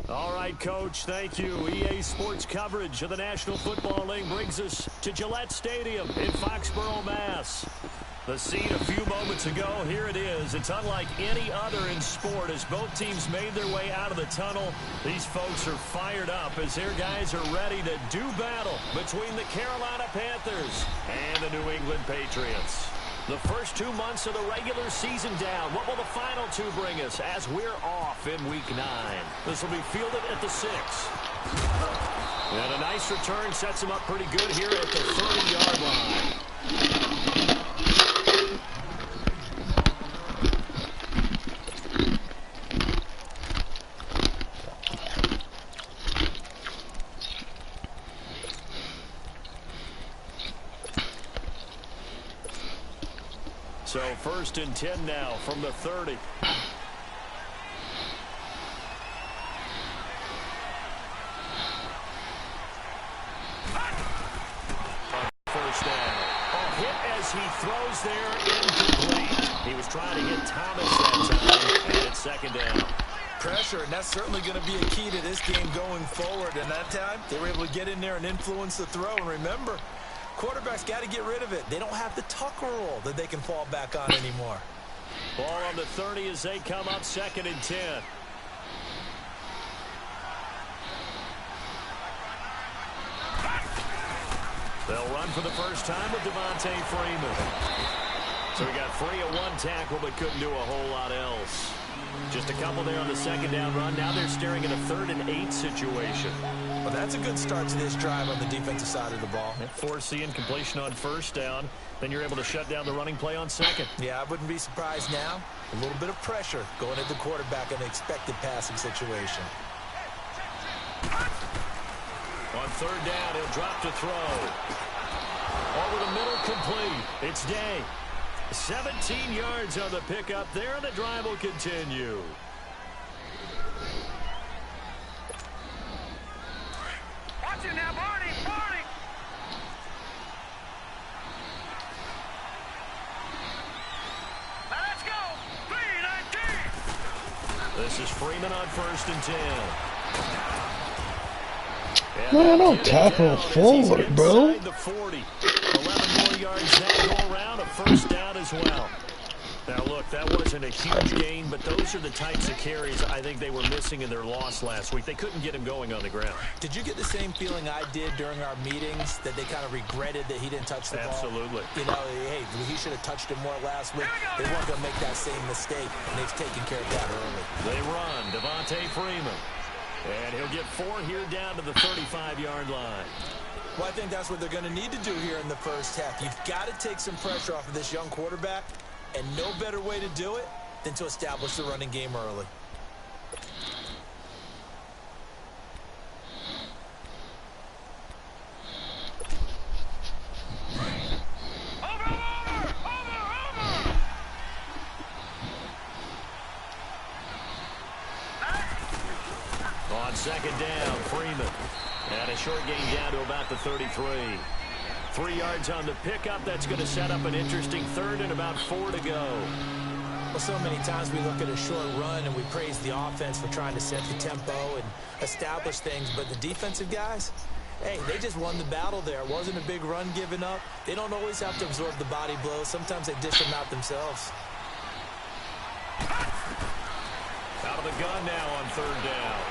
All right, Coach, thank you. EA Sports coverage of the National Football League brings us to Gillette Stadium in Foxborough, Mass. The scene a few moments ago, here it is. It's unlike any other in sport as both teams made their way out of the tunnel. These folks are fired up as their guys are ready to do battle between the Carolina Panthers and the New England Patriots. The first 2 months of the regular season down. What will the final two bring us as we're off in Week 9? This will be fielded at the 6. And a nice return sets him up pretty good here at the 30-yard line. So 1st and 10 now from the 30. First down. A hit as he throws there, incomplete. He was trying to hit Thomas that time, and it's 2nd down. Pressure, and that's certainly going to be a key to this game going forward. And that time, they were able to get in there and influence the throw. And remember, quarterbacks got to get rid of it. They don't have the tucker roll that they can fall back on anymore. Ball on the 30 as they come up 2nd and 10. They'll run for the first time with Devontae Freeman. So he got free of 1 tackle but couldn't do a whole lot else. Just a couple there on the 2nd down run. Now they're staring at a 3rd and 8 situation. Well, that's a good start to this drive on the defensive side of the ball. Force the incompletion on 1st down. Then you're able to shut down the running play on 2nd. Yeah, I wouldn't be surprised now. A little bit of pressure going at the quarterback in an expected passing situation. On 3rd down, he'll drop to throw. Over the middle, complete. It's Day. 17 yards on the pickup there, and the drive will continue. Watch it now, Barney! Barney! Now let's go! 3-19! This is Freeman on 1st and 10. Man, don't tackle forward, bro. The 40. 11 more yards that go around, a 1st down as well. Now, look, that wasn't a huge gain, but those are the types of carries I think they were missing in their loss last week. They couldn't get him going on the ground. Did you get the same feeling I did during our meetings, that they kind of regretted that he didn't touch the ball? Absolutely. You know, hey, he should have touched it more last week. They weren't going to make that same mistake, and they've taken care of that early. They run. Devontae Freeman. And he'll get 4 here down to the 35-yard line. Well, I think that's what they're going to need to do here in the first half. You've got to take some pressure off of this young quarterback, and no better way to do it than to establish the running game early. On 2nd down, Freeman. And a short gain down to about the 33. 3 yards on the pickup. That's going to set up an interesting 3rd and about 4 to go. Well, so many times we look at a short run and we praise the offense for trying to set the tempo and establish things. But the defensive guys, hey, they just won the battle there. It wasn't a big run given up. They don't always have to absorb the body blows. Sometimes they dish them out themselves. Out of the gun now on 3rd down.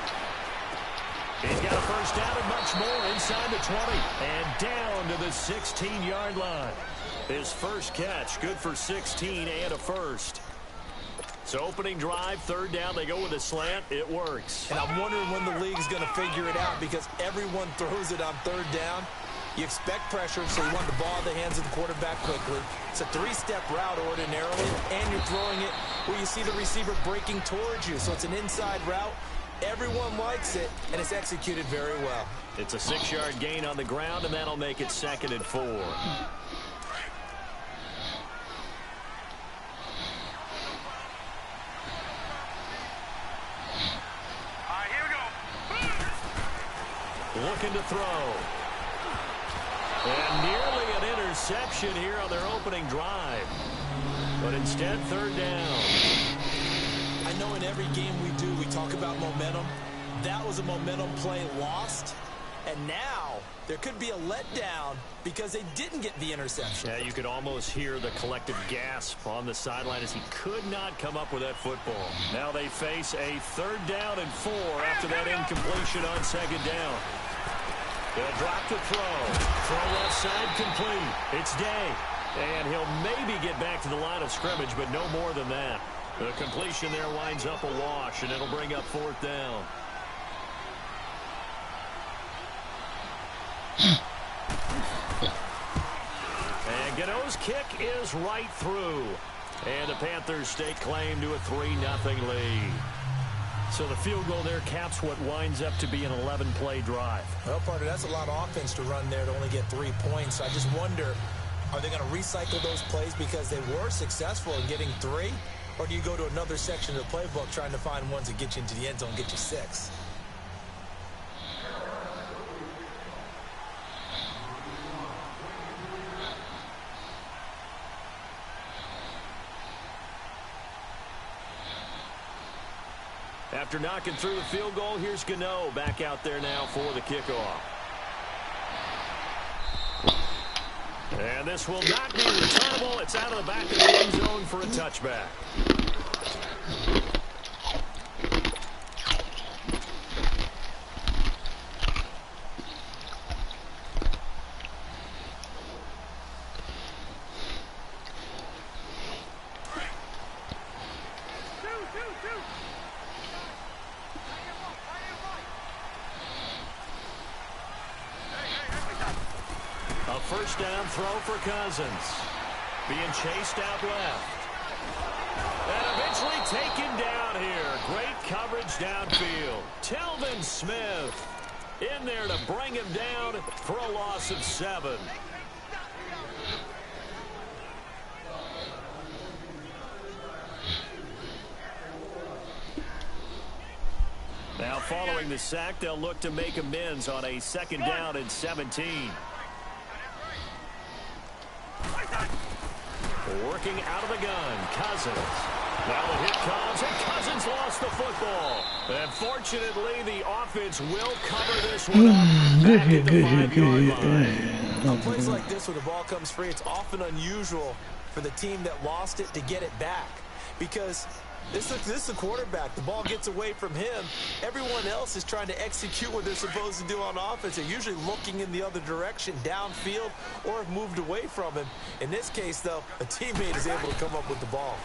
He's got a 1st down and much more inside the 20 and down to the 16-yard line. His 1st catch, good for 16 and a 1st. So opening drive, 3rd down, they go with a slant. It works. And I'm wondering when the league's going to figure it out, because everyone throws it on 3rd down. You expect pressure, so you want the ball in the hands of the quarterback quickly. It's a 3-step route ordinarily, and you're throwing it where you see the receiver breaking towards you. So it's an inside route. Everyone likes it, and it's executed very well. It's a 6-yard gain on the ground, and that'll make it 2nd and 4. Looking to throw. And nearly an interception here on their opening drive. But instead, 3rd down. I know in every game we do, we talk about momentum. That was a momentum play lost. And now there could be a letdown because they didn't get the interception. Yeah, you could almost hear the collective gasp on the sideline as he could not come up with that football. Now they face a 3rd down and 4 after that incompletion on 2nd down. They'll drop to throw. Throw left side complete. It's Day. And he'll maybe get back to the line of scrimmage, but no more than that. The completion there winds up a wash, and it'll bring up 4th down. And Gano's kick is right through. And the Panthers stake claim to a 3-0 lead. So the field goal there caps what winds up to be an 11-play drive. Well, partner, that's a lot of offense to run there to only get 3 points. I just wonder, are they going to recycle those plays because they were successful in getting 3? Or do you go to another section of the playbook trying to find ones that get you into the end zone, get you 6? After knocking through the field goal, here's Gano back out there now for the kickoff. And this will not be returnable. It's out of the back of the end zone for a touchback. First down throw for Cousins. Being chased out left. And eventually taken down here. Great coverage downfield. Telvin Smith in there to bring him down for a loss of 7. Now following the sack, they'll look to make amends on a 2nd down and 17. Working out of the gun, Cousins. Now the hit comes, and Cousins lost the football. And fortunately, the offense will cover this one up back at the 5-yard line. On plays like this where the ball comes free, it's often unusual for the team that lost it to get it back. Because this is the quarterback. The ball gets away from him. Everyone else is trying to execute what they're supposed to do on offense. They're usually looking in the other direction, downfield, or have moved away from him. In this case, though, a teammate is able to come up with the ball.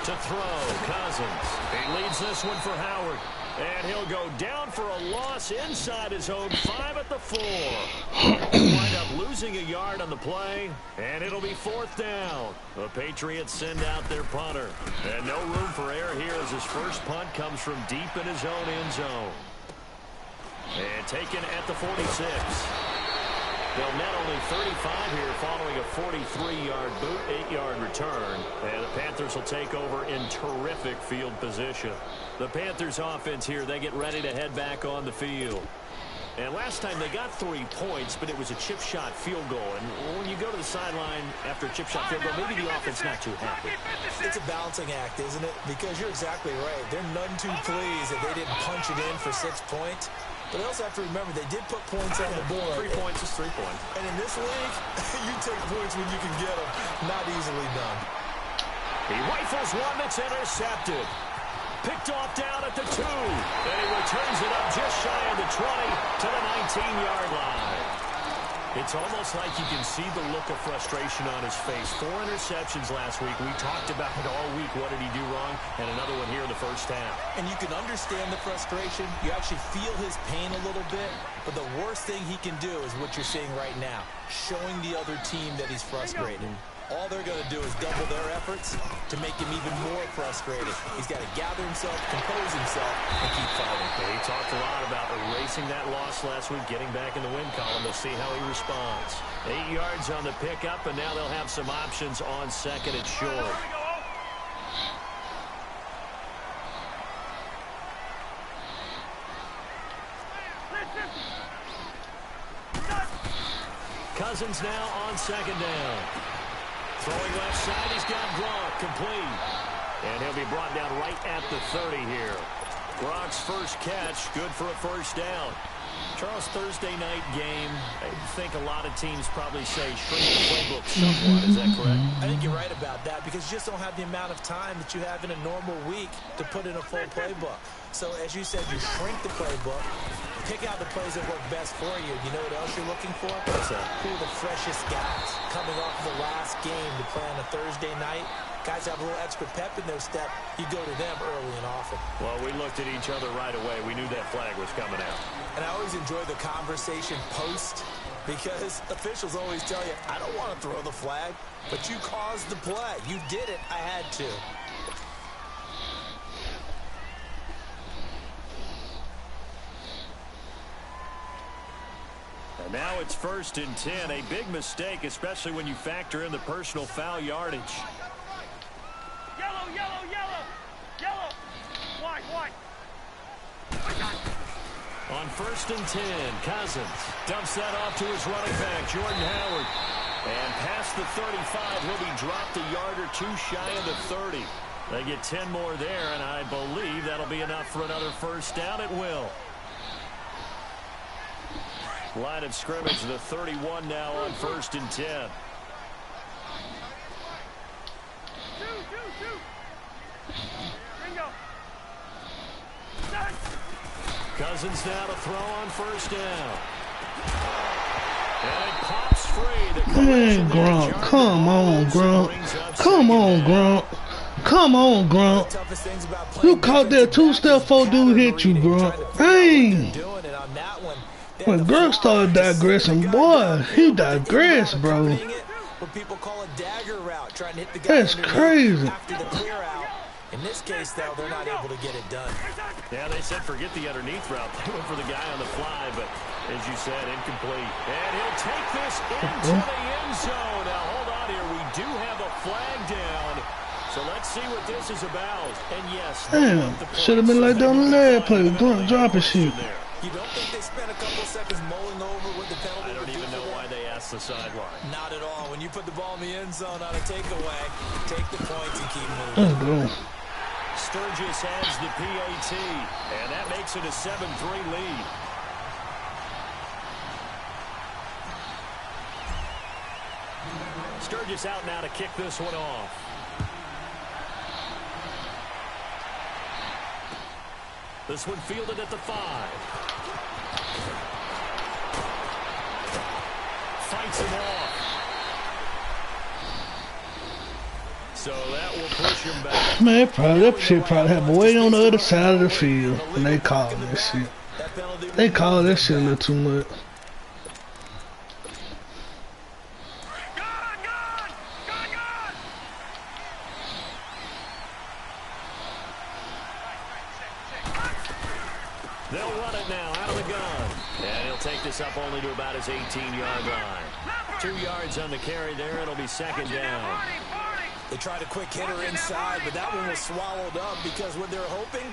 To throw, Cousins. He leads this one for Howard. And he'll go down for a loss inside his own 5 at the 4. He'll wind up losing a yard on the play, and it'll be 4th down. The Patriots send out their punter. And no room for error here as his first punt comes from deep in his own end zone. And taken at the 46. They'll net only 35 here following a 43-yard boot, 8-yard return. And the Panthers will take over in terrific field position. The Panthers offense here, they get ready to head back on the field. And last time they got 3 points, but it was a chip shot field goal. And when you go to the sideline after a chip shot field goal, maybe the offense not too happy. It's a balancing act, isn't it? Because you're exactly right. They're none too pleased that they didn't punch it in for 6 points. But they also have to remember they did put points on the board. 3 points is 3 points. And in this league, you take points when you can get them. Not easily done. He rifles one that's intercepted. Picked off down at the 2. And he returns it up just shy of the 20 to the 19-yard line. It's almost like you can see the look of frustration on his face. 4 interceptions last week. We talked about it all week. What did he do wrong? And another one here in the first half. And you can understand the frustration. You actually feel his pain a little bit. But the worst thing he can do is what you're seeing right now. Showing the other team that he's frustrated. All they're going to do is double their efforts to make him even more frustrated. He's got to gather himself, compose himself, and keep fighting. He talked a lot about erasing that loss last week, getting back in the win column. We'll see how he responds. 8 yards on the pickup, and now they'll have some options on 2nd and short. Cousins now on 2nd down. Throwing left side, he's got Gronk complete. And he'll be brought down right at the 30 here. Gronk's first catch, good for a first down. Charles, Thursday night game, I think a lot of teams probably say shrink the playbook somewhat. Is that correct? I think you're right about that because you just don't have the amount of time that you have in a normal week to put in a full playbook. So, as you said, you shrink the playbook, pick out the plays that work best for you. You know what else you're looking for? What's that? Who are the freshest guys coming off the last game to play on a Thursday night? Guys have a little extra pep in their step. You go to them early and often. Well, we looked at each other right away. We knew that flag was coming out. And I always enjoy the conversation post because officials always tell you, I don't want to throw the flag, but you caused the play. You did it. I had to. And now it's 1st and 10. A big mistake, especially when you factor in the personal foul yardage. Yellow, yellow, yellow. Yellow. White, white. On 1st and 10, Cousins dumps that off to his running back, Jordan Howard. And past the 35, he'll be dropped a yard or two shy of the 30. They get 10 more there, and I believe that'll be enough for another first down. It will. Line of scrimmage, the 31 now on 1st and 10. Cousins now to throw on 1st down. And it pops free. Man, Gronk, come on, Gronk. Come on, Gronk. Come on, Gronk. You caught that two-step 4 dude hit you, Gronk. Dang. When Gronk started digressing, boy, he digressed, bro. That's crazy. In this case, though, they're not able to get it done. Yeah, they said forget the underneath route. They went for the guy on the fly, but as you said, incomplete. And he'll take this into the end zone. Now, hold on here. We do have a flag down. So let's see what this is about. And yes, damn, should have been like down the last play. Drop his shit. You don't think they spent a couple seconds mulling over what the penalty? I don't even know why they asked the sideline. Not at all. When you put the ball in the end zone on a takeaway, take the points and keep moving. Let's go. Sturgis adds the PAT, and that makes it a 7-3 lead. Sturgis out now to kick this one off. This one fielded at the 5. Fights him off. So that will push him back. Man, that shit probably happened way on the other side of the field. And they called that shit. They called that shit a little too much. They'll run it now out of the gun. And he'll take this up only to about his 18-yard line. 2 yards on the carry there. It'll be 2nd down. They tried a quick hitter inside, but that one was swallowed up because what they're hoping,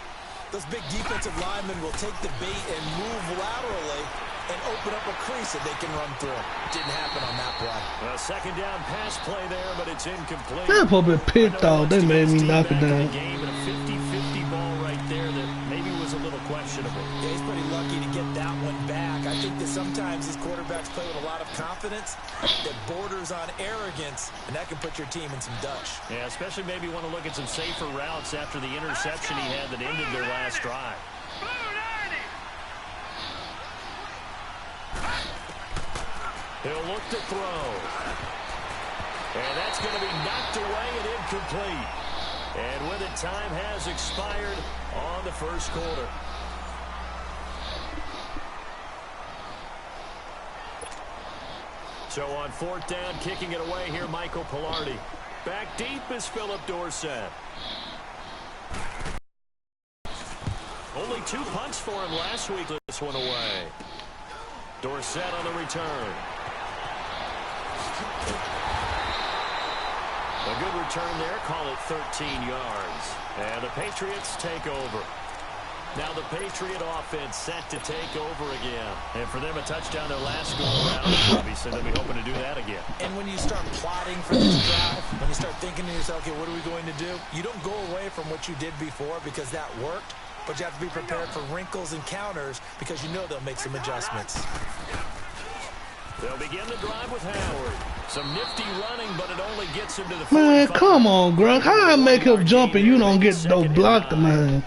those big defensive linemen will take the bait and move laterally and open up a crease that they can run through. Didn't happen on that play. A 2nd down pass play there, but it's incomplete. That probably picked off. They made me knock it down. Game and a 50-50 ball right there that maybe was a little questionable. Yeah, he's pretty lucky to get that one back. I think that sometimes these quarterbacks play with a lot of confidence that borders on arrogance, and that can put your team in some dutch. Yeah, especially maybe want to look at some safer routes after the interception he had that ended their last drive. He'll look to throw. And that's going to be knocked away and incomplete. And with it, time has expired on the first quarter. So on 4th down, kicking it away here, Michael Pilardi. Back deep is Philip Dorsett. Only 2 punts for him last week. This one away. Dorsett on the return. A good return there. Call it 13 yards. And the Patriots take over. Now the Patriot offense set to take over again. And for them, a touchdown their last go around. Obviously, they'll be hoping to do that again. And when you start plotting for this drive, when you start thinking to yourself, okay, what are we going to do? You don't go away from what you did before because that worked. but you have to be prepared for wrinkles and counters because you know they'll make some adjustments. They'll begin the drive with Howard. Some nifty running, but it only gets him to the 45. Man, come on, Grunk. How I make him jump and you don't get no block, man?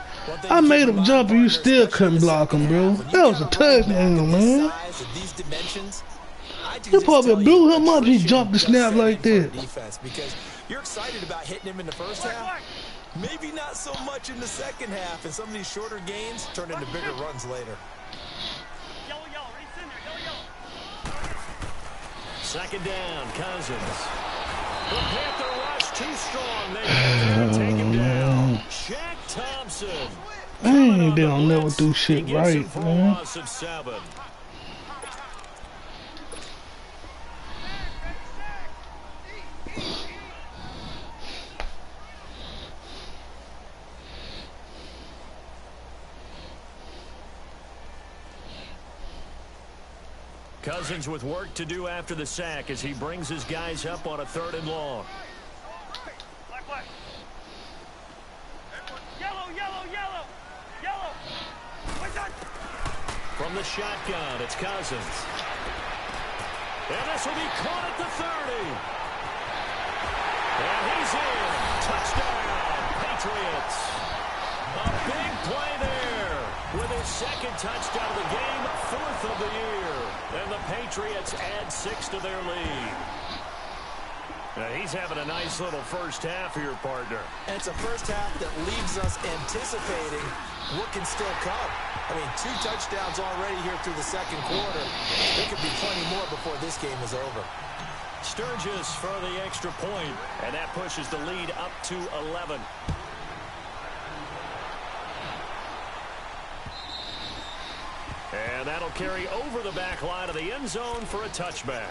I made him jump and you still couldn't block him, bro. That was a touchdown, man. You probably blew him up. He jumped the snap like that. Because you're excited about hitting him in the first half. Maybe not so much in the second half, and some of these shorter gains turn into bigger runs later. Second down, Cousins. The Panther rush too strong. They have to take him down. Shaq Thompson. Dang, they don't never do shit right, man. Loss of 7. Cousins with work to do after the sack as he brings his guys up on a 3rd and long. From the shotgun, it's Cousins. And this will be caught at the 30. And he's in. Touchdown, Patriots. A big play there with his 2nd touchdown of the game, 4th of the year. And the Patriots add 6 to their lead. Now he's having a nice little first half here, partner. And it's a first half that leaves us anticipating what can still come. I mean, 2 touchdowns already here through the 2nd quarter. There could be plenty more before this game is over. Sturgis for the extra point, and that pushes the lead up to 11. And that'll carry over the back line of the end zone for a touchback.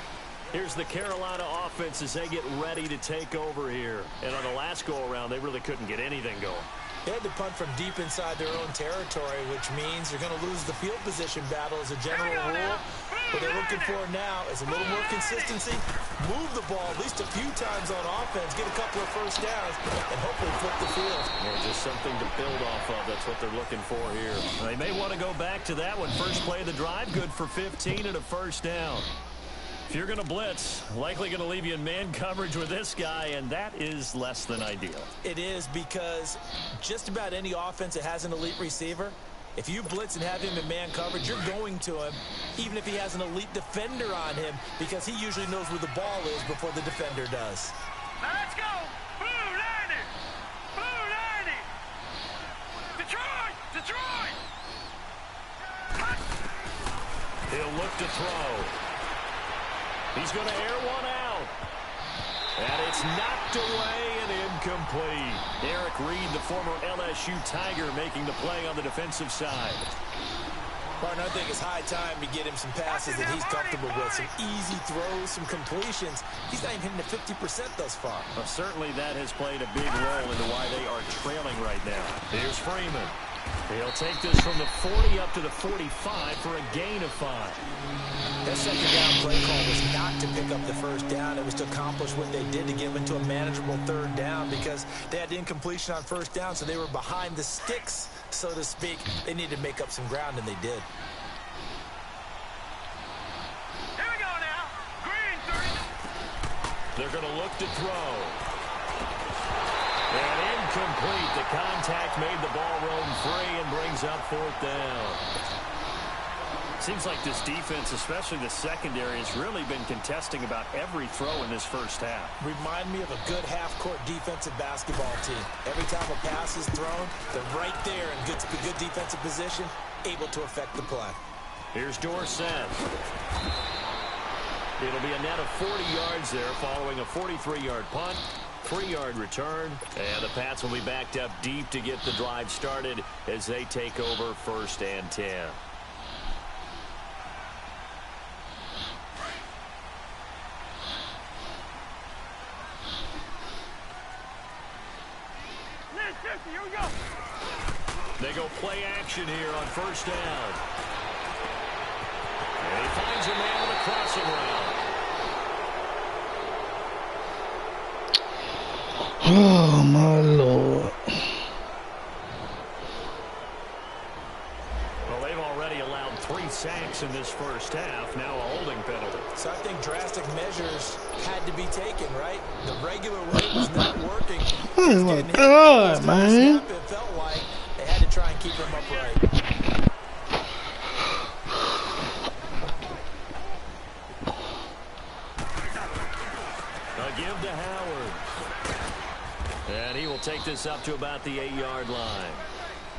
Here's the Carolina offense as they get ready to take over here. And on the last go-around, they really couldn't get anything going. They had to punt from deep inside their own territory, which means they're going to lose the field position battle as a general rule. What they're looking for now is a little more consistency, move the ball at least a few times on offense, get a couple of first downs, and hopefully flip the field. Yeah, just something to build off of. That's what they're looking for here. They may want to go back to that one. First play of the drive, good for 15 and a first down. If you're going to blitz, likely going to leave you in man coverage with this guy, and that is less than ideal. It is, because just about any offense that has an elite receiver, if you blitz and have him in man coverage, you're going to him, even if he has an elite defender on him, because he usually knows where the ball is before the defender does. Now let's go! Boo, Lanny! Boo, Lanny! Detroit! Detroit! He'll look to throw. He's going to air one out. And it's knocked away and incomplete. Eric Reed, the former LSU Tiger, making the play on the defensive side. Partner, I think it's high time to get him some passes that he's comfortable with. Some easy throws, some completions. He's not even hitting the 50% thus far. Well, certainly that has played a big role into why they are trailing right now. Here's Freeman. He'll take this from the 40 up to the 45 for a gain of 5. That second down play call was not to pick up the first down. It was to accomplish what they did to get them into a manageable 3rd down, because they had incompletion on first down, so they were behind the sticks, so to speak. They needed to make up some ground, and they did. Here we go now. Green, 30. They're going to look to throw. And incomplete. The contact made the ball roam free and brings up 4th down. Seems like this defense, especially the secondary, has really been contesting about every throw in this first half. Remind me of a good half-court defensive basketball team. Every time a pass is thrown, they're right there in good defensive position, able to affect the play. Here's Dorsett. It'll be a net of 40 yards there following a 43-yard punt. 3-yard return, and the Pats will be backed up deep to get the drive started as they take over 1st and 10. Here we go. They go play action here on 1st down. And he finds a man with a crossing route. Oh, my Lord. 3 sacks in this first half, now a holding penalty. So I think drastic measures had to be taken, right? The regular way was not working. Oh my God, man. It felt like they had to try and keep him upright. A give to Howard. And he will take this up to about the 8-yard line.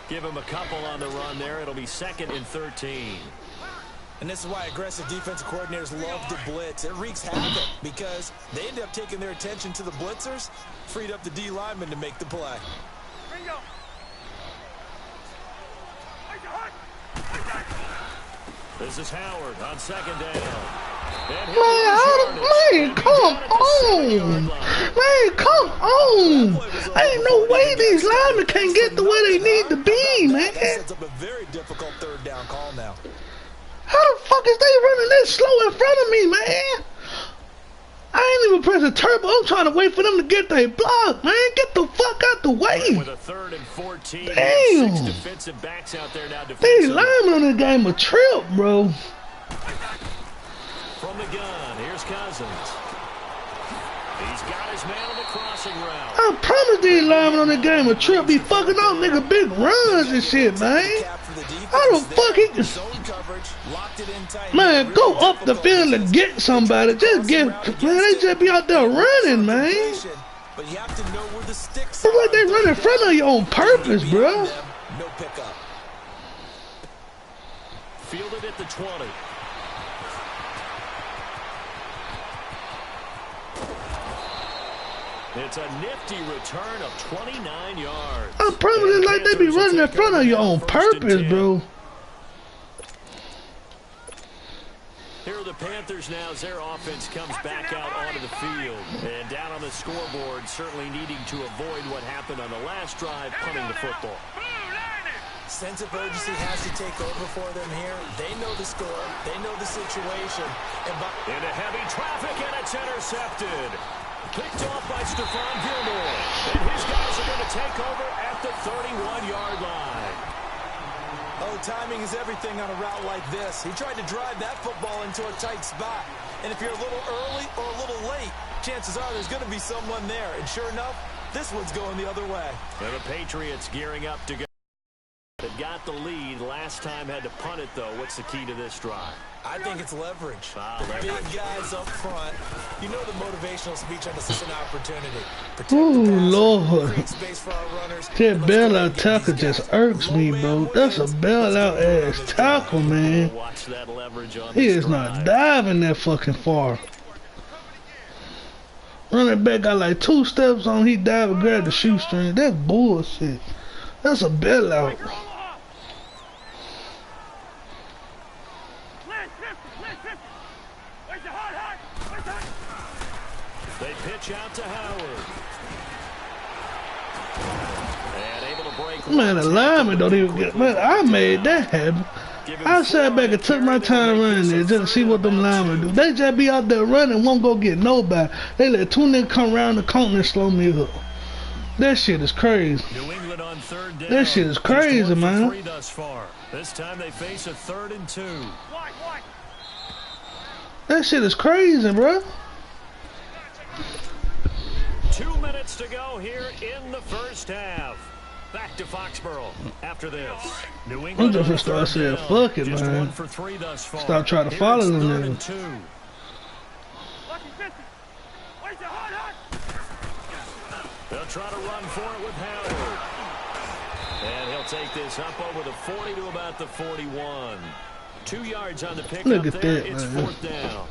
Give him a couple on the run there. It'll be 2nd and 13. And this is why aggressive defensive coordinators love to blitz. It wreaks havoc because they end up taking their attention to the blitzers, freed up the D lineman to make the play. This is Howard on 2nd down. Man, come on. Man, come on. Ain't no way these linemen can't get to where they need to be, man. That sets up a very difficult 3rd down call now. How the fuck is they running that slow in front of me, man? I ain't even pressing turbo. I'm trying to wait for them to get their block, man. Get the fuck out the way. With a 3rd and 14. Damn. 6 defensive backs out there now. These linemen on this game a trip, bro. From the gun, here's Cousins. He's got his man on the crossing route. I promise these linemen on the game a trip be fucking off nigga big runs and shit, man. How the fuck he... Man, go up the field and get somebody. Just get... Man, they just be out there running, man. It's like they run in front of you on purpose, bro. No pickup. Fielded at the 20. It's a nifty return of 29 yards. I promise it's like they be running in front of you on purpose, bro. Here are the Panthers now as their offense comes back out onto the field. And down on the scoreboard, certainly needing to avoid what happened on the last drive, punting the football. Sense of urgency has to take over for them here. They know the score. They know the situation. Into heavy traffic, and it's intercepted. Picked off by Stephon Gilmore. And his guys are going to take over at the 31-yard line. Oh, timing is everything on a route like this. He tried to drive that football into a tight spot. And if you're a little early or a little late, chances are there's going to be someone there. And sure enough, this one's going the other way. And the Patriots gearing up to go. They got the lead. Last time had to punt it, though. What's the key to this drive? I think it's leverage. Leverage. Big guys up front. You know the motivational speech on this is an opportunity. Ooh, Lord. That bailout tackle just irks me, bro. That's a bailout ass tackle, man. Watch that leverage on He is not diving that fucking far. Running back got like 2 steps on, he dive and grab the shoestring. That's bullshit. That's a bailout. They pitch out to Howard. And able to break. Man, the lineman don't even get... Man, I made that happen. I sat back and took my time running there just to see what them linemen do. They just be out there running, won't go get nobody. They let 2 niggas come around the corner and slow me up. That shit is crazy. New England on 3rd down. That shit is crazy, man. 3 thus far. This time they face a 3rd and 2. That shit is crazy, bro. 2 minutes to go here in the first half. Back to Foxborough after this. New England I'm just gonna start saying, fuck it, man. 1 for 3 thus far. Stop trying to follow them, niggas. 2. They'll try to run for it with Howard. And he'll take this up over the 40 to about the 41. 2 yards on the pickup. Look at there. that, It's man. 4th down.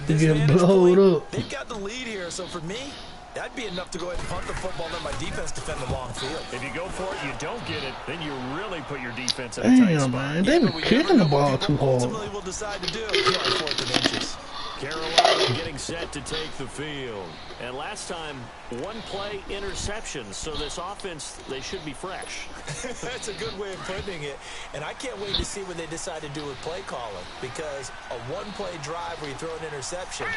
They get blowed up. They've got the lead here, so for me, that'd be enough to go ahead and punt the football, let my defense defend the long field. If you go for it, you don't get it, then you really put your defense in a tight Damn, spot. man. They been kicking the ball too hard. Ultimately, we'll decide to do here on 4th and inches. Carolina getting set to take the field. And last time, 1-play interception. So this offense, they should be fresh. That's a good way of putting it. And I can't wait to see what they decide to do with play calling. Because a 1-play drive where you throw an interception,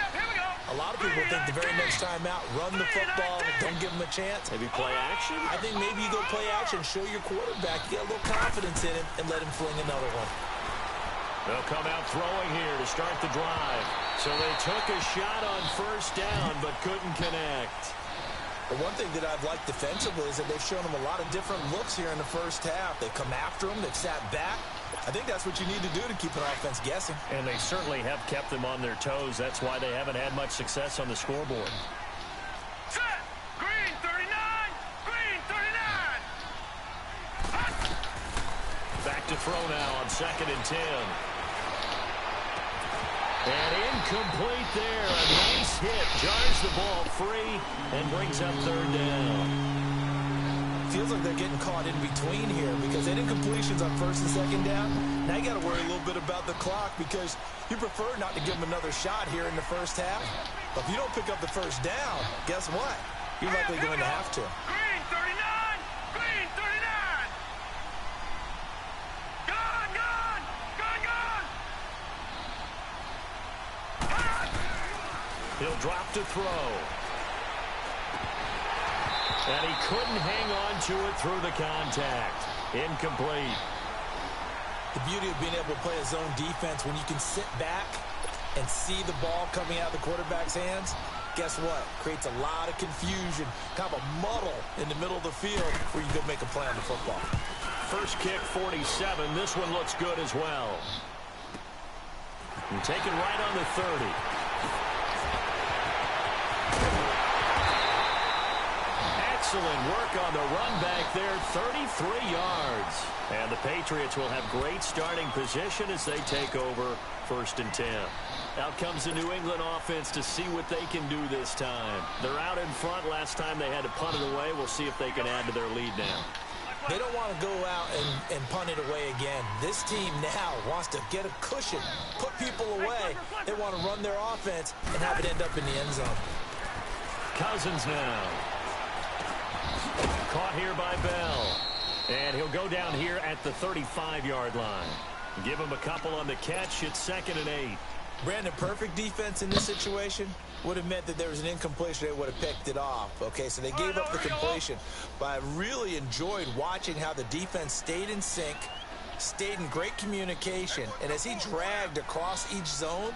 a lot of people think the very next time out, run the football, don't give them a chance. Maybe play action? I think maybe you go play action, show your quarterback, get a little confidence in him, and let him fling another one. They'll come out throwing here to start the drive. So they took a shot on first down, but couldn't connect. The one thing that I've liked defensively is that they've shown them a lot of different looks here in the first half. They come after them. They've sat back. I think that's what you need to do to keep an offense guessing. And they certainly have kept them on their toes. That's why they haven't had much success on the scoreboard. Set. Green 39. Green 39. Back to throw now on 2nd and 10. And incomplete there. A nice hit. Jars the ball free and brings up 3rd down. Feels like they're getting caught in between here because they did completions on 1st and 2nd down. Now you got to worry a little bit about the clock because you prefer not to give them another shot here in the first half. But if you don't pick up the 1st down, guess what? You're likely going to have to. Green 39. Green 39. Gone, gone. Gone, gone. He'll drop to throw. And he couldn't hang on to it through the contact. Incomplete. The beauty of being able to play a zone defense when you can sit back and see the ball coming out of the quarterback's hands, guess what? Creates a lot of confusion, kind of a muddle in the middle of the field where you could make a play on the football. First kick, 47. This one looks good as well. And taken right on the 30. Excellent work on the run back there, 33 yards. And the Patriots will have great starting position as they take over 1st and 10. Out comes the New England offense to see what they can do this time. They're out in front. Last time they had to punt it away. We'll see if they can add to their lead now. They don't want to go out and punt it away again. This team now wants to get a cushion, put people away. They want to run their offense and have it end up in the end zone. Cousins now. Caught here by Bell. And he'll go down here at the 35-yard line. Give him a couple on the catch. It's 2nd and 8. Brandon, perfect defense in this situation would have meant that there was an incompletion. They would have picked it off. Okay, so they gave up the completion. But I really enjoyed watching how the defense stayed in sync, stayed in great communication. And as he dragged across each zone,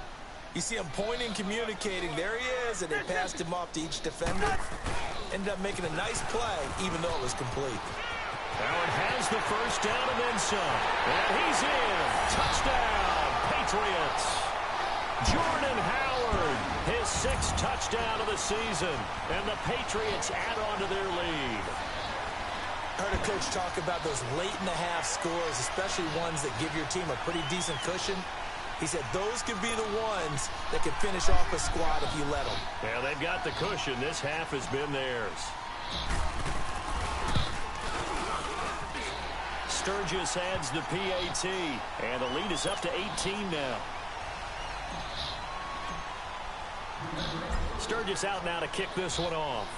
you see him pointing, communicating. There he is, and they passed him off to each defender. Ended up making a nice play, even though it was complete. Howard has the first down and then some. And he's in. Touchdown, Patriots. Jordan Howard, his 6th touchdown of the season. And the Patriots add on to their lead. I heard a coach talk about those late-in-the-half scores, especially ones that give your team a pretty decent cushion. He said those could be the ones that could finish off a squad if you let them. Yeah, they've got the cushion. This half has been theirs. Sturgis adds the PAT, and the lead is up to 18 now. Sturgis out now to kick this one off.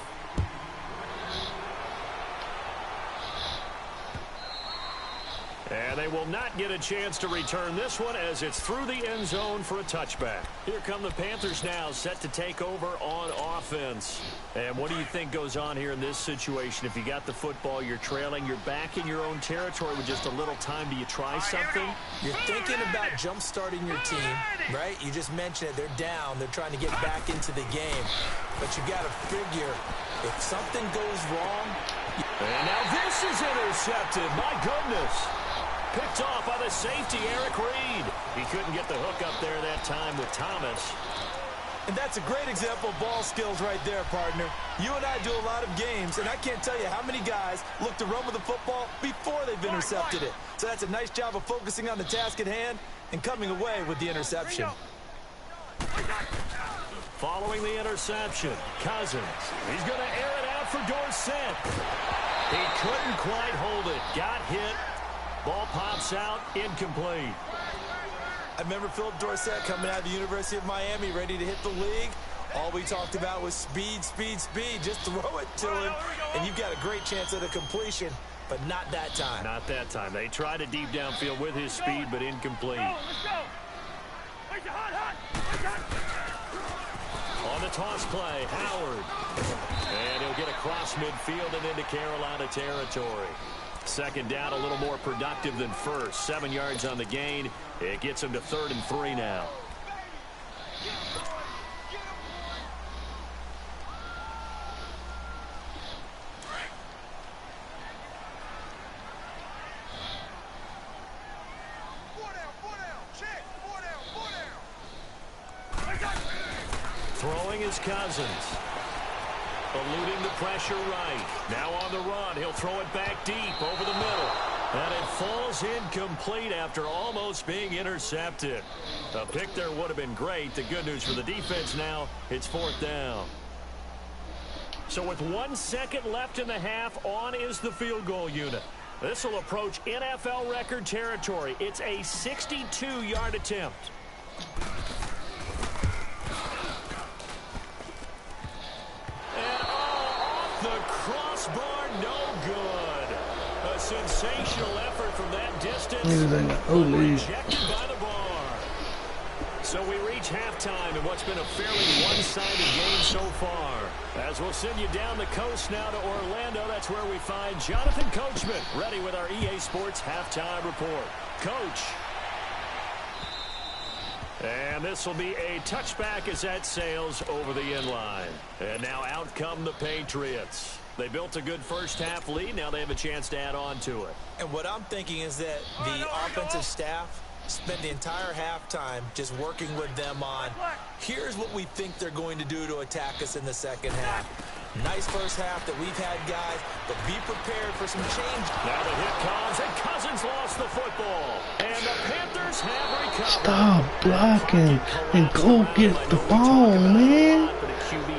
And they will not get a chance to return this one as it's through the end zone for a touchback. Here come the Panthers now, set to take over on offense. And what do you think goes on here in this situation? If you got the football, you're trailing, you're back in your own territory with just a little time. Do you try something? You're thinking about jump-starting your team, right? You just mentioned it. They're down. They're trying to get back into the game. But you got to figure if something goes wrong. And now this is intercepted. My goodness. Picked off by the safety, Eric Reed. He couldn't get the hook up there that time with Thomas. And that's a great example of ball skills right there, partner. You and I do a lot of games, and I can't tell you how many guys look to run with the football before they've intercepted it. So that's a nice job of focusing on the task at hand and coming away with the interception. Following the interception, Cousins. He's going to air it out for Dorsett. He couldn't quite hold it. Got hit. Ball pops out, incomplete. I remember Philip Dorsett coming out of the University of Miami, ready to hit the league. All we talked about was speed, speed, speed. Just throw it to him, and you've got a great chance at a completion, but not that time. Not that time. They tried a deep downfield with his speed, but incomplete. Let's go. On the toss play, Howard. And he'll get across midfield and into Carolina territory. Second down, a little more productive than first. 7 yards on the gain. It gets him to 3rd and 3 now. Throwing is Cousins. Eluding the pressure right. Now on the run. He'll throw it back deep over the middle. And it falls incomplete after almost being intercepted. A pick there would have been great. The good news for the defense now, it's 4th down. So with 1 second left in the half, on is the field goal unit. This will approach NFL record territory. It's a 62-yard attempt. The crossbar, no good. A sensational effort from that distance. Rejected by the bar. So we reach halftime in what's been a fairly one-sided game so far. As we'll send you down the coast now to Orlando, that's where we find Jonathan Coachman, ready with our EA Sports halftime report. Coach. And this will be a touchback as that sails over the end line. And now out come the Patriots. They built a good first half lead. Now they have a chance to add on to it. And what I'm thinking is that the offensive staff spent the entire halftime just working with them on, here's what we think they're going to do to attack us in the second half. Nice first half that we've had, guys, but be prepared for some change. Now the hit comes, and Cousins lost the football. And the Panthers have recovered. Stop blocking and go get the ball, man.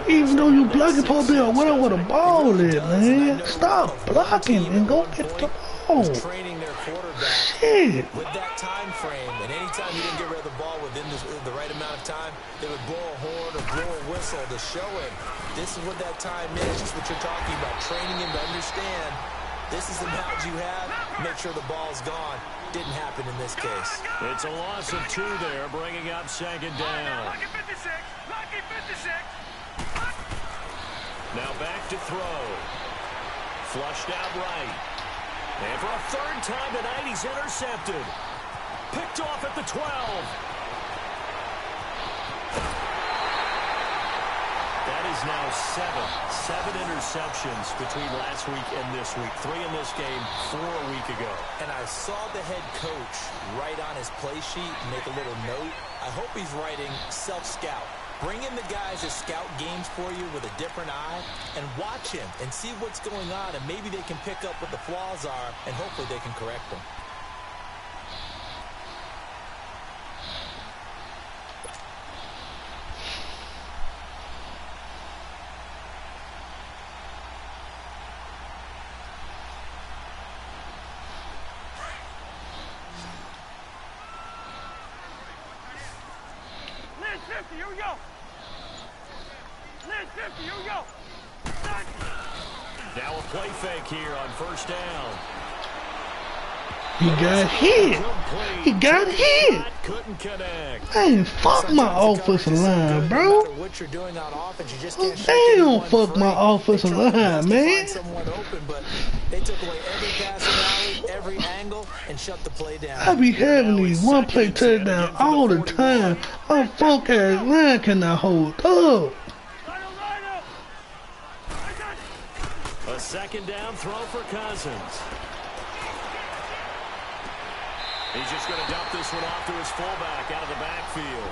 Even though you blocking for a bit, whatever with the ball is, man. Stop blocking and go get the ball. Training their quarterback Shit. with that time frame, and anytime you didn't get rid of the ball within the right amount of time, they would blow a horn or blow a whistle to show him this is what that time is. Just what you're talking about, training him to understand this is the amount you have. Make sure the ball's gone. Didn't happen in this case. It's a loss of 2 there, bringing up second down. Lucky 56. Lucky 56. Now back to throw. Flushed out right. And for a 3rd time tonight, he's intercepted. Picked off at the 12. That is now 7 interceptions between last week and this week. 3 in this game, 4 a week ago. And I saw the head coach write on his play sheet, make a little note. I hope he's writing self-scout. Bring in the guys that scout games for you with a different eye and watch him and see what's going on, and maybe they can pick up what the flaws are, and hopefully they can correct them. Lynch 50, here we go. Lynch 50, here we go. Now a play fake here on 1st down. He got hit. He got hit. Couldn't connect. Man, fuck my offensive line, bro. What you're doing on offense, you just can't Damn, fuck my offensive line, man. Someone open, but they took away every passing alley, every angle, and shut the play down. I be having these one play touchdown all the time. Our funk ass line cannot hold up. A 2nd down throw for Cousins. He's just going to dump this one off to his fullback out of the backfield.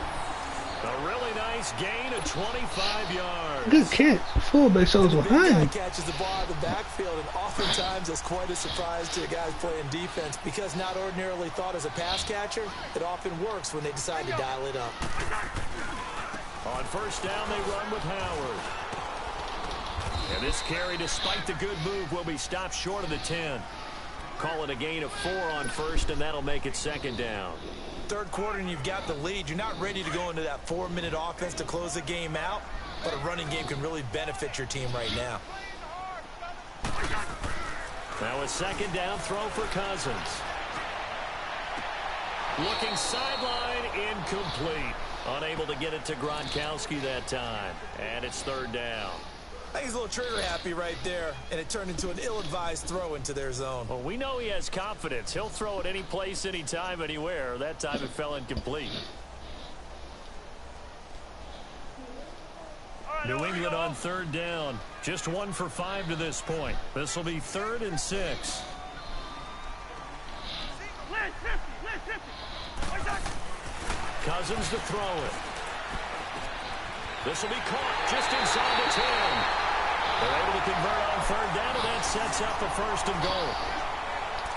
A really nice gain of 25 yards. Good catch. Fullback shows behind him. Catches the ball in the backfield, and oftentimes it's quite a surprise to guys playing defense because not ordinarily thought as a pass catcher, it often works when they decide to dial it up. On 1st down, they run with Howard. And this carry, despite the good move, will be stopped short of the 10. Call it a gain of 4 on 1st, and that'll make it 2nd down. 3rd quarter, and you've got the lead. You're not ready to go into that 4-minute offense to close the game out, but a running game can really benefit your team right now. Now a 2nd down throw for Cousins. Looking sideline, incomplete. Unable to get it to Gronkowski that time. And it's 3rd down. I think he's a little trigger happy right there, and it turned into an ill-advised throw into their zone. Well, we know he has confidence. He'll throw it any place, anytime, anywhere. That time it fell incomplete. New England on third down. Just 1 for 5 to this point. This will be 3rd and 6. Cousins to throw it. This will be caught just inside the 10. They're able to convert on third down, and that sets up a 1st and goal.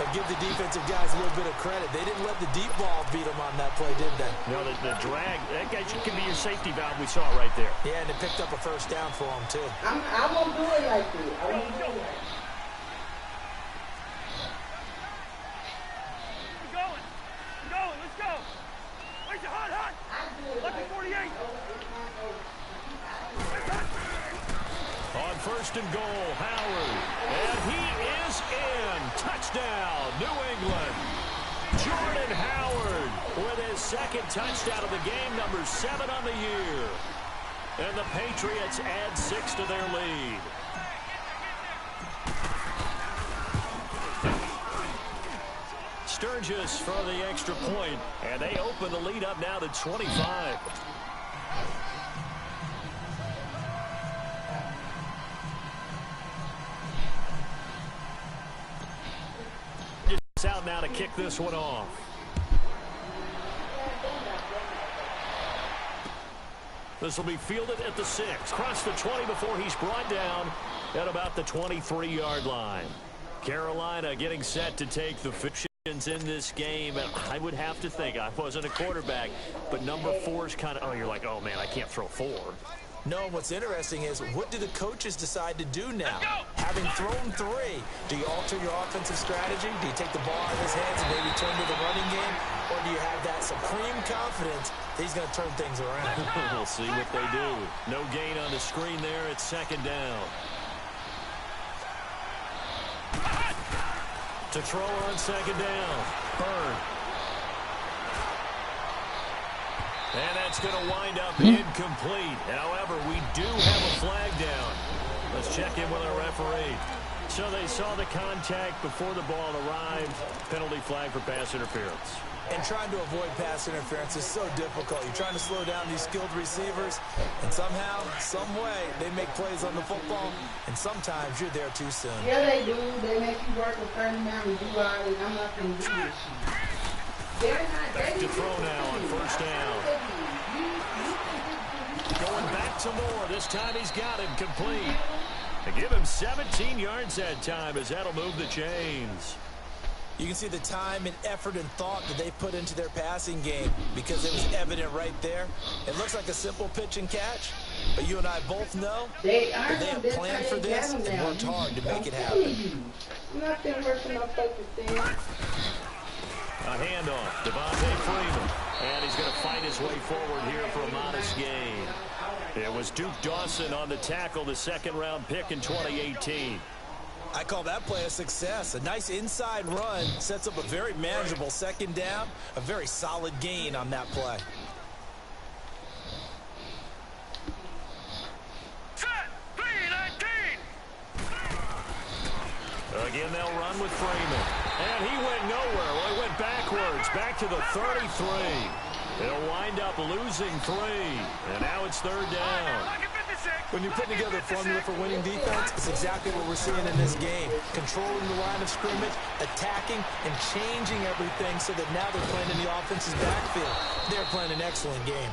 I'll give the defensive guys a little bit of credit. They didn't let the deep ball beat them on that play, did they? No, the drag, that guy can be your safety valve. We saw it right there. Yeah, and it picked up a 1st down for them, too. I won't do it like this. I won't do it like this. Let's go. Wait, hot. Lucky 48. On 1st and goal, Howard. And he is in. Touchdown, New England. Jordan Howard with his 2nd touchdown of the game, number 7 on the year. And the Patriots add 6 to their lead. Sturgis for the extra point, and they open the lead up now to 25. Just out now to kick this one off. This will be fielded at the 6. Across the 20 before he's brought down at about the 23-yard line. Carolina getting set to take the fish in this game. And I would have to think, I wasn't a quarterback, but number 4 is kind of, you're like, oh, man, I can't throw 4. No, what's interesting is, what do the coaches decide to do now? Having thrown 3, do you alter your offensive strategy? Do you take the ball out of his hands and maybe turn to the running game? Or do you have that supreme confidence that he's going to turn things around? We'll see what they do. No gain on the screen there. It's 2nd down. To throw on 2nd down. Bird. And that's going to wind up incomplete. However, we do have a flag down. Let's check in with our referee. So they saw the contact before the ball arrived. Penalty flag for pass interference. And trying to avoid pass interference is so difficult. You're trying to slow down these skilled receivers, and somehow, some way, they make plays on the football, and sometimes you're there too soon. Yeah, they do. They make you work a certain amount and do all this. I'm not going to do this. Back to throw now on 1st down. Going back to Moore. This time he's got him complete. They give him 17 yards that time as that'll move the chains. You can see the time and effort and thought that they put into their passing game because it was evident right there. It looks like a simple pitch and catch, but you and I both know that they have planned for this and worked hard to make it happen. Nothing working on focus there. A handoff, Devontae Freeman. And he's going to fight his way forward here for a modest gain. It was Duke Dawson on the tackle, the 2nd-round pick in 2018. I call that play a success. A nice inside run sets up a very manageable 2nd down. A very solid gain on that play. Again, they'll run with Freeman. And he went nowhere. Well, he went backwards, back to the 33. They'll wind up losing 3. And now it's 3rd down. When you're putting together a formula for winning defense, it's exactly what we're seeing in this game. Controlling the line of scrimmage, attacking, and changing everything so that now they're playing in the offense's backfield. They're playing an excellent game.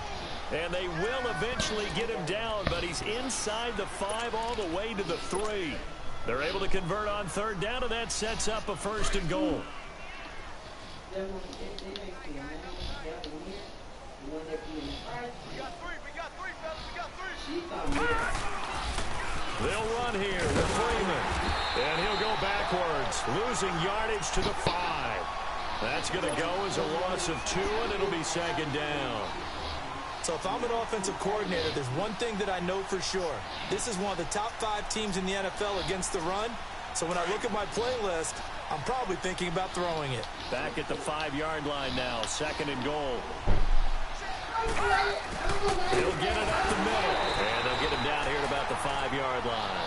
And they will eventually get him down, but he's inside the 5 all the way to the 3. They're able to convert on 3rd down, and that sets up a 1st and goal. We got 3, fellas. We got 3. They'll run here with Freeman. And he'll go backwards, losing yardage to the 5. That's going to go as a loss of 2, and it'll be 2nd down. So if I'm an offensive coordinator, there's one thing that I know for sure. This is one of the top 5 teams in the NFL against the run. So when I look at my playlist, I'm probably thinking about throwing it. Back at the 5-yard line now, 2nd and goal. He'll get it up the middle, and they'll get him down here at about the 5-yard line.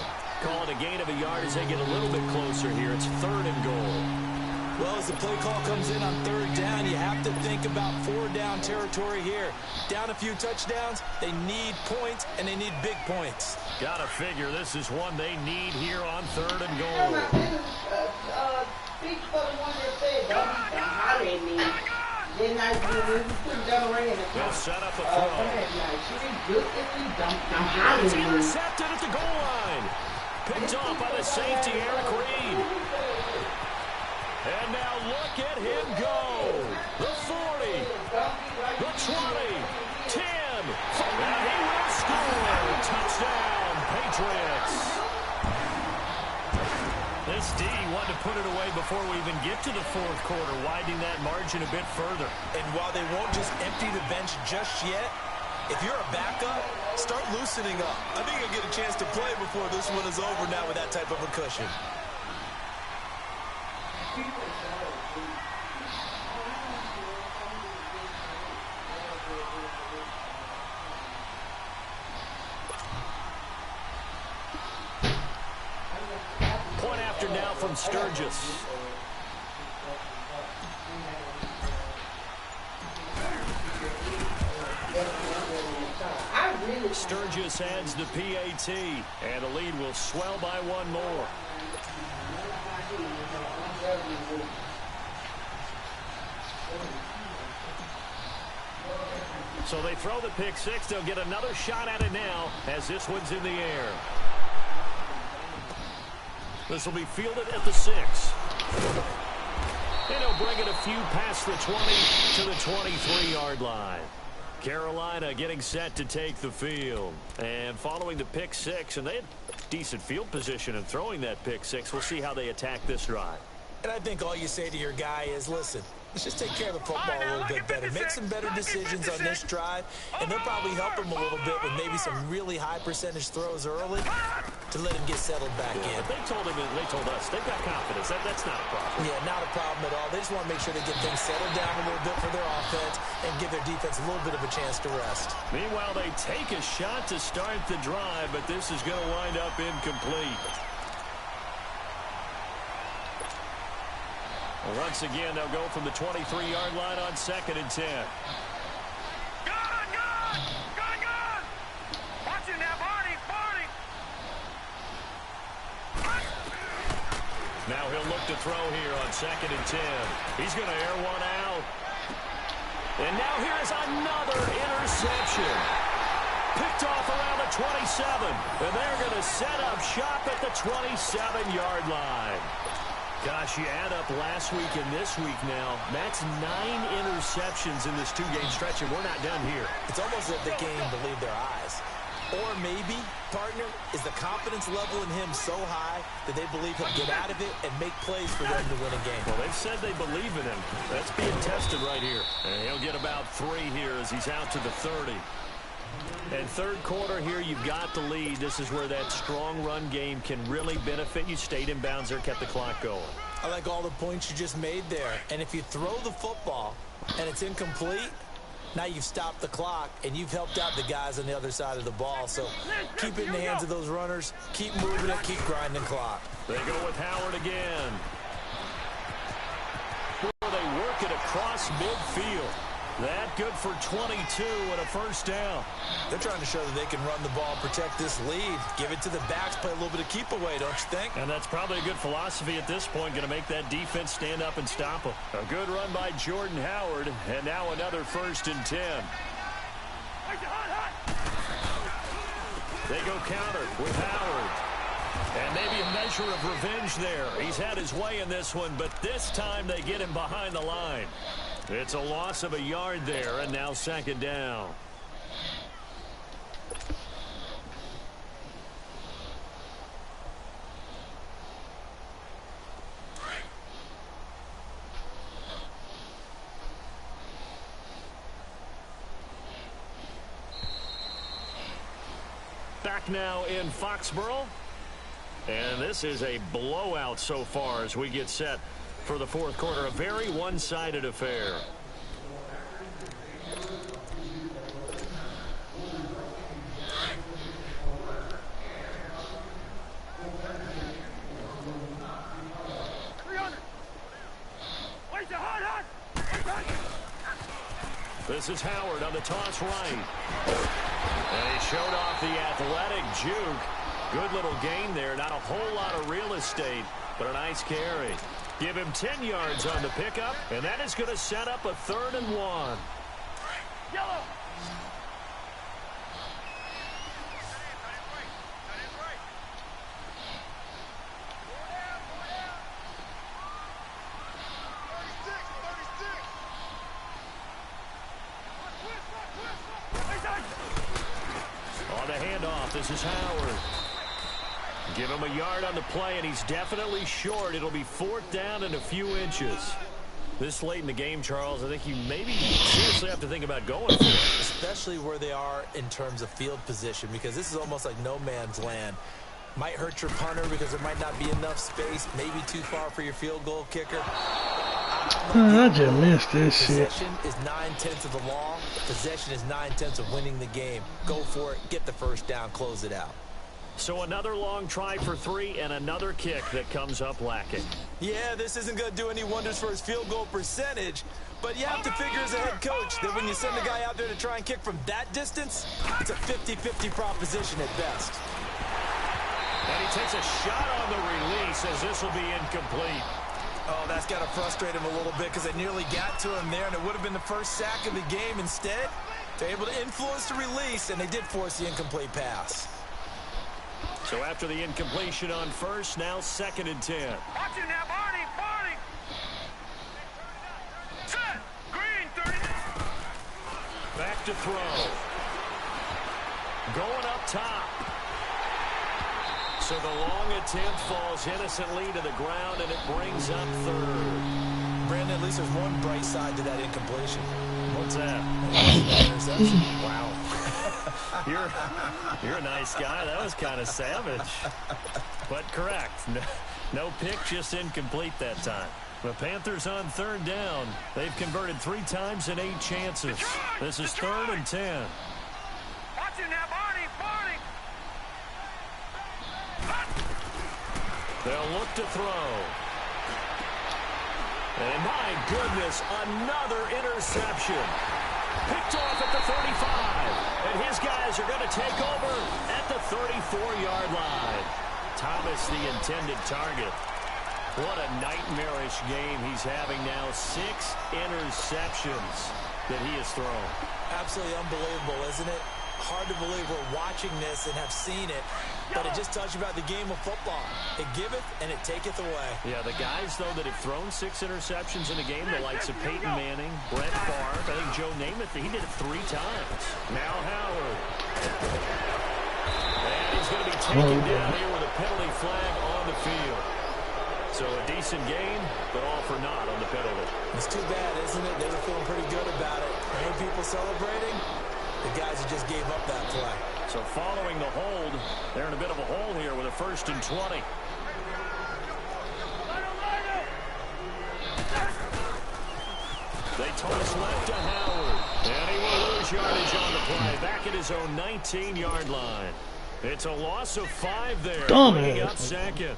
a gain of a yard as they get a little bit closer here. It's 3rd and goal. Well, as the play call comes in on 3rd down, you have to think about 4-down territory here. Down a few touchdowns, they need points, and they need big points. Gotta figure this is one they need here on 3rd and goal. Speak for the one that said, don't be holler at me. Then I put Del Rey in the car. They'll set up a throw. It's intercepted at the goal line. Picked off by the safety, Eric Reed. And now look at him go. The 40, the 20, 10. And he will score. Touchdown, Patriots. This D wanted to put it away before we even get to the 4th quarter, widening that margin a bit further. And while they won't just empty the bench just yet, if you're a backup, start loosening up. I think you'll get a chance to play before this one is over now with that type of a cushion. Point after now from Sturgis. Sturgis adds the PAT, and the lead will swell by 1 more. So they throw the pick 6. They'll get another shot at it now as this one's in the air. This will be fielded at the 6. And he'll bring it a few past the 20 to the 23-yard line. Carolina getting set to take the field. And following the pick 6, and they had decent field position in throwing that pick 6. We'll see how they attack this drive. And I think all you say to your guy is, listen, let's just take care of the football a little bit better. Make some better decisions on this drive, and they'll probably help him a little bit with maybe some really high percentage throws early to let him get settled back in. But they told us, they've got confidence. That's not a problem. Yeah, not a problem at all. They just want to make sure they get things settled down a little bit for their offense and give their defense a little bit of a chance to rest. Meanwhile, they take a shot to start the drive, but this is going to wind up incomplete. Well, once again, they'll go from the 23-yard line on 2nd and 10. Gun! Watch it now, Barney! Now he'll look to throw here on 2nd and 10. He's going to air one out. And now here's another interception. Picked off around the 27. And they're going to set up shop at the 27-yard line. Gosh, you add up last week and this week now. That's 9 interceptions in this 2-game stretch, and we're not done here. It's almost as if they can't even believe their eyes. Or maybe, partner, is the confidence level in him so high that they believe he'll get out of it and make plays for them to win a game. Well, they've said they believe in him. That's being tested right here. And he'll get about 3 here as he's out to the 30. And 3rd quarter here, you've got the lead. This is where that strong run game can really benefit you. Stayed in bounds there, kept the clock going. I like all the points you just made there. And if you throw the football and it's incomplete, now you've stopped the clock and you've helped out the guys on the other side of the ball. So keep it in the hands of those runners. Keep moving it. Keep grinding clock. They go with Howard again. They work it across midfield. That good for 22 and a first down. They're trying to show that they can run the ball, protect this lead, give it to the backs, play a little bit of keep away, don't you think? And that's probably a good philosophy at this point, going to make that defense stand up and stop them. A good run by Jordan Howard, and now another 1st and 10. They go counter with Howard. And maybe a measure of revenge there. He's had his way in this one, but this time they get him behind the line. It's a loss of a yard there, and now 2nd down. Back now in Foxborough. And this is a blowout so far as we get set for the 4th quarter. A very one-sided affair. This is Howard on the toss right. And he showed off the athletic juke. Good little gain there. Not a whole lot of real estate, but a nice carry. Give him 10 yards on the pickup, and that is going to set up a 3rd and 1. Yellow. On the handoff, this is Howard. Give him a yard on the play, and he's definitely short. It'll be 4th down and a few inches. This late in the game, Charles, I think you maybe seriously have to think about going for it. Especially where they are in terms of field position, because this is almost like no man's land. Might hurt your punter because there might not be enough space, maybe too far for your field goal kicker. I just missed this shit. Possession is 9/10 of the law. Possession is 9/10 of winning the game. Go for it, get the first down, close it out. So another long try for 3 and another kick that comes up lacking. Yeah, this isn't going to do any wonders for his field goal percentage, but you have to figure as a head coach that when you send a guy out there to try and kick from that distance, it's a 50-50 proposition at best. And he takes a shot on the release as this will be incomplete. Oh, that's got to frustrate him a little bit because they nearly got to him there, and it would have been the first sack of the game. Instead, they're able to influence the release, and they did force the incomplete pass. So after the incompletion on first, now 2nd and 10. Watch it now, Barney. Barney. Set. Green, 30. Back to throw. Going up top. So the long attempt falls innocently to the ground, and it brings up 3rd. Brandon, at least there's one bright side to that incompletion. What's that? Interception. Wow. You're a nice guy. That was kind of savage. But correct. No pick, just incomplete that time. The Panthers on 3rd down. They've converted 3 times in 8 chances. This is 3rd and 10. Watch it now, Barney. Barney. They'll look to throw. And my goodness, another interception. Picked off at the 35. And his guys are going to take over at the 34-yard line. Thomas, the intended target. What a nightmarish game he's having now. 6 interceptions that he has thrown. Absolutely unbelievable, isn't it? Hard to believe we're watching this and have seen it, but it just tells you about the game of football. It giveth and it taketh away. Yeah, the guys, though, that have thrown 6 interceptions in a game, the likes of Peyton Manning, Brett Favre, I think Joe Namath, he did it 3 times. Now Howard. And he's going to be taken down here with a penalty flag on the field. So a decent game, but all for naught on the penalty. It's too bad, isn't it? They were feeling pretty good about it. Many people celebrating. The guys who just gave up that play. So following the hold, they're in a bit of a hole here with a 1st and 20. They toss left to Howard. And he will lose yardage on the play. Back at his own 19-yard line. It's a loss of 5 there. Bringing up 2nd.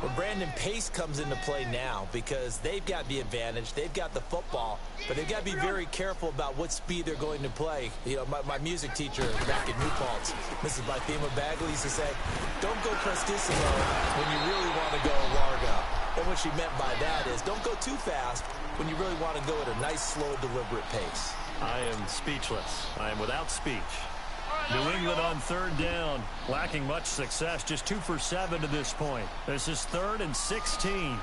Well, Brandon, pace comes into play now because they've got the advantage. They've got the football, but they've got to be very careful about what speed they're going to play. You know, my music teacher back in New Paltz, Mrs. Bythema Bagley, used to say, don't go prestissimo when you really want to go largo. And what she meant by that is don't go too fast when you really want to go at a nice, slow, deliberate pace. I am speechless. I am without speech. New England on 3rd down, lacking much success, just 2 for 7 to this point. This is 3rd and 16.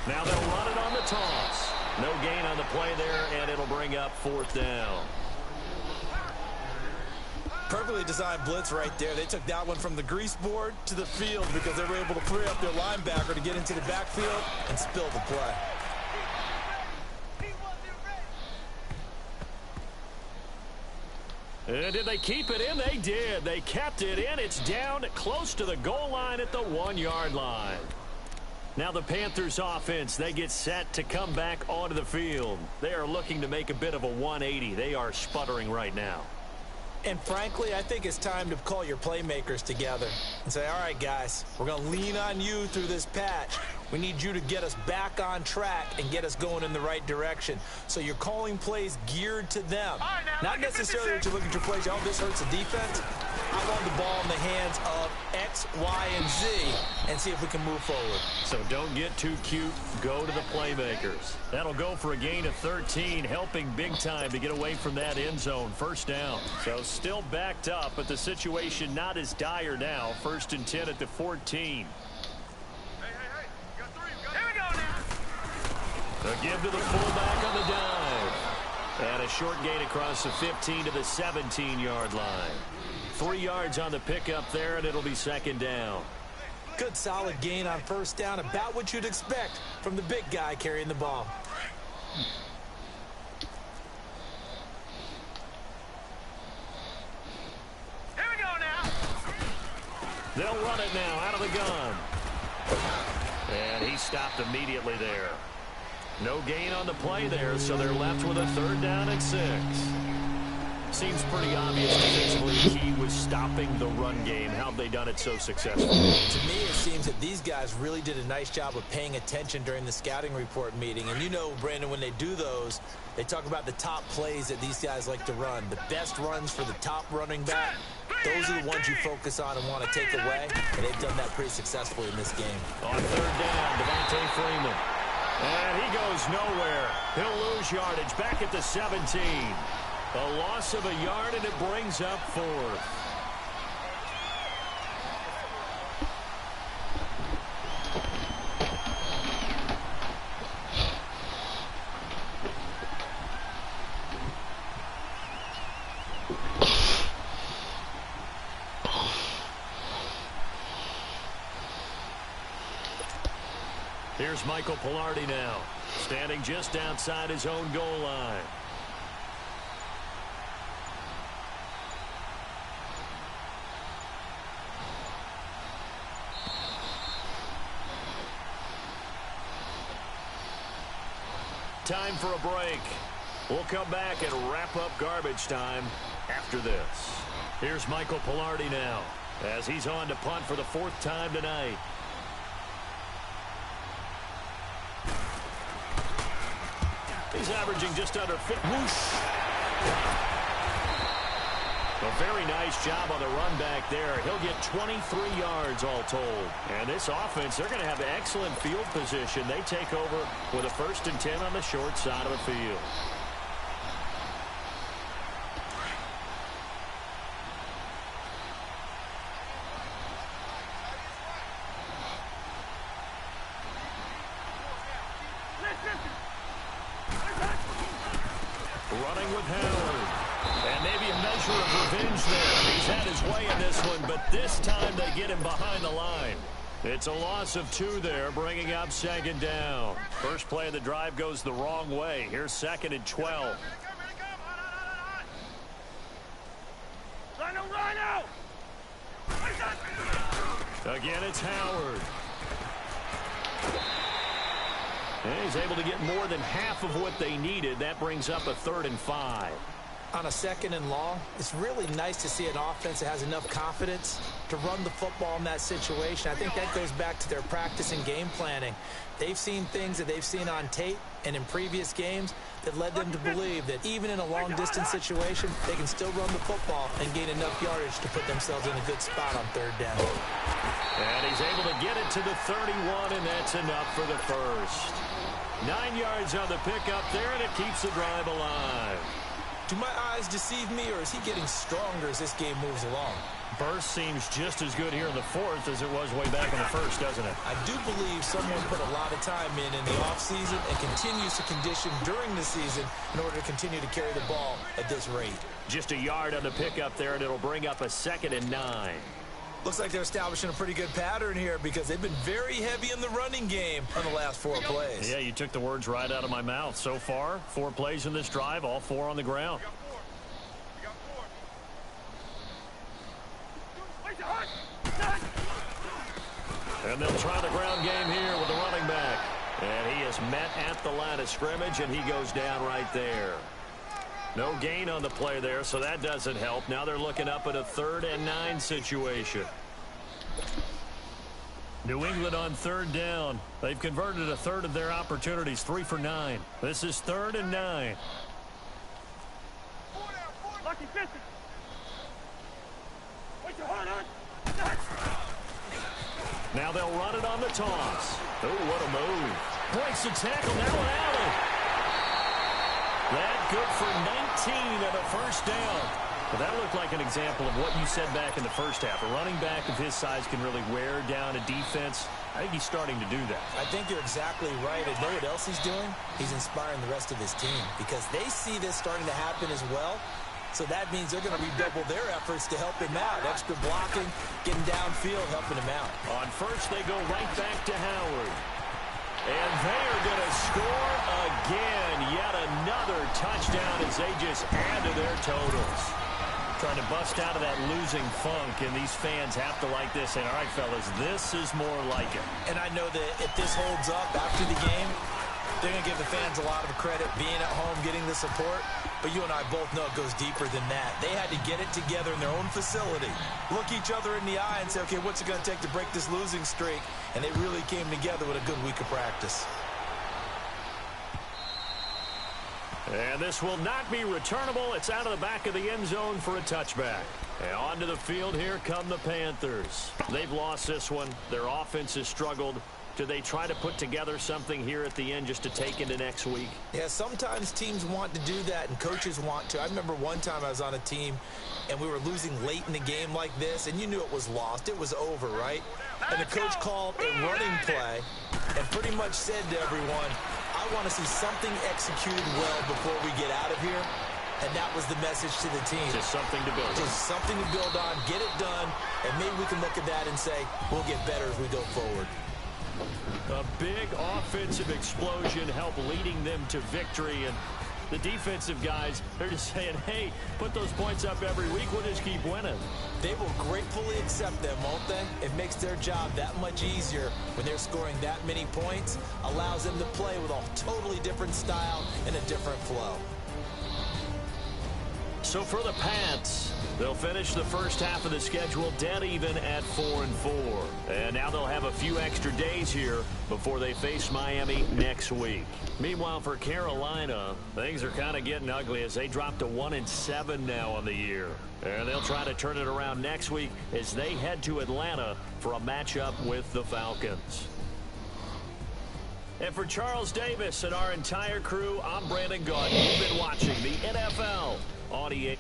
Now they'll run it on the toss. No gain on the play there, and it'll bring up 4th down. Perfectly designed blitz right there. They took that one from the grease board to the field because they were able to free up their linebacker to get into the backfield and spill the play. Did they keep it in? They did. They kept it in. It's down close to the goal line at the 1-yard line. Now the Panthers offense, they get set to come back onto the field. They are looking to make a bit of a 180. They are sputtering right now. And frankly, I think it's time to call your playmakers together and say, all right, guys, we're going to lean on you through this patch. We need you to get us back on track and get us going in the right direction. So you're calling plays geared to them. Not necessarily that you look at your plays, oh, this hurts the defense. I want the ball in the hands of X, Y, and Z and see if we can move forward. So don't get too cute. Go to the playmakers. That'll go for a gain of 13, helping big time to get away from that end zone. First down. So still backed up, but the situation not as dire now. 1st and 10 at the 14. A give to the fullback on the dive. And a short gain across the 15 to the 17-yard line. 3 yards on the pickup there, and it'll be 2nd down. Good solid gain on 1st down, about what you'd expect from the big guy carrying the ball. Here we go now. They'll run it now out of the gun. And he stopped immediately there. No gain on the play there, so they're left with a 3rd down and 6. Seems pretty obvious defensively the key was stopping the run game. How have they done it so successfully? To me, it seems that these guys really did a nice job of paying attention during the scouting report meeting. And you know, Brandon, when they do those, they talk about the top plays that these guys like to run. The best runs for the top running back, those are the ones you focus on and want to take away. And they've done that pretty successfully in this game. On 3rd down, Devontae Freeman. And he goes nowhere. He'll lose yardage back at the 17. A loss of a yard, and it brings up 4th. Here's Michael Pilardi now, standing just outside his own goal line. Time for a break. We'll come back and wrap up garbage time after this. Here's Michael Pilardi now, as he's on to punt for the 4th time tonight. He's averaging just under 50. Whoosh. A very nice job on the run back there. He'll get 23 yards all told. And this offense, they're going to have excellent field position. They take over with a 1st and 10 on the short side of the field. Running with Howard. And maybe a measure of revenge there. He's had his way in this one, but this time they get him behind the line. It's a loss of 2 there, bringing up 2nd down. First play of the drive goes the wrong way. Here's 2nd and 12. Rhino! Again, it's Howard. And he's able to get more than half of what they needed. That brings up a 3rd and 5. On a 2nd and long, it's really nice to see an offense that has enough confidence to run the football in that situation. I think that goes back to their practice and game planning. They've seen things that they've seen on tape and in previous games that led them to believe that even in a long-distance situation, they can still run the football and gain enough yardage to put themselves in a good spot on 3rd down. And he's able to get it to the 31, and that's enough for the first. 9 yards on the pickup there, and it keeps the drive alive. Do my eyes deceive me, or is he getting stronger as this game moves along? Burst seems just as good here in the 4th as it was way back in the 1st, doesn't it? I do believe someone put a lot of time in the offseason and continues to condition during the season in order to continue to carry the ball at this rate. Just a yard on the pickup there, and it'll bring up a 2nd and 9. Looks like they're establishing a pretty good pattern here because they've been very heavy in the running game on the last 4 plays. Yeah, you took the words right out of my mouth. So far, 4 plays in this drive, all 4 on the ground. And they'll try the ground game here with the running back. And he is met at the line of scrimmage, and he goes down right there. No gain on the play there, so that doesn't help. Now they're looking up at a 3rd and 9 situation. New England on third down. They've converted a third of their opportunities, 3 for 9. This is 3rd and 9. Lucky 50. Wait your heart on. Now they'll run it on the toss. Oh, what a move. Breaks the tackle, now an alley. That good for 19 and a first down. But that looked like an example of what you said back in the first half. A running back of his size can really wear down a defense. I think he's starting to do that. I think you're exactly right. And know what else he's doing? He's inspiring the rest of his team because they see this starting to happen as well. So that means they're going to redouble their efforts to help him out. Extra blocking, getting downfield, helping him out. On first, they go right back to Howard. And they are going to score again. Yet another touchdown as they just add to their totals. Trying to bust out of that losing funk, and these fans have to like this. And all right, fellas, this is more like it. And I know that if this holds up after the game, they're going to give the fans a lot of credit being at home, getting the support. But you and I both know it goes deeper than that. They had to get it together in their own facility, look each other in the eye and say, okay, what's it going to take to break this losing streak? And they really came together with a good week of practice. And this will not be returnable. It's out of the back of the end zone for a touchback. And onto the field, here come the Panthers. They've lost this one. Their offense has struggled. Do they try to put together something here at the end just to take into next week? Yeah, sometimes teams want to do that and coaches want to. I remember one time I was on a team and we were losing late in the game like this, and you knew it was lost. It was over, right? And the coach called a running play and pretty much said to everyone, I want to see something executed well before we get out of here. And that was the message to the team. Just something to build on. Just something to build on, get it done, and maybe we can look at that and say, we'll get better as we go forward. A big offensive explosion helped leading them to victory, and the defensive guys, they're just saying, hey, put those points up every week, we'll just keep winning. They will gratefully accept them, won't they? It makes their job that much easier when they're scoring that many points, allows them to play with a totally different style and a different flow. So for the Pats, they'll finish the first half of the schedule dead even at 4-4. And now they'll have a few extra days here before they face Miami next week. Meanwhile, for Carolina, things are kind of getting ugly as they drop to 1-7 now on the year. And they'll try to turn it around next week as they head to Atlanta for a matchup with the Falcons. And for Charles Davis and our entire crew, I'm Brandon Gaudin. You've been watching the NFL on EA.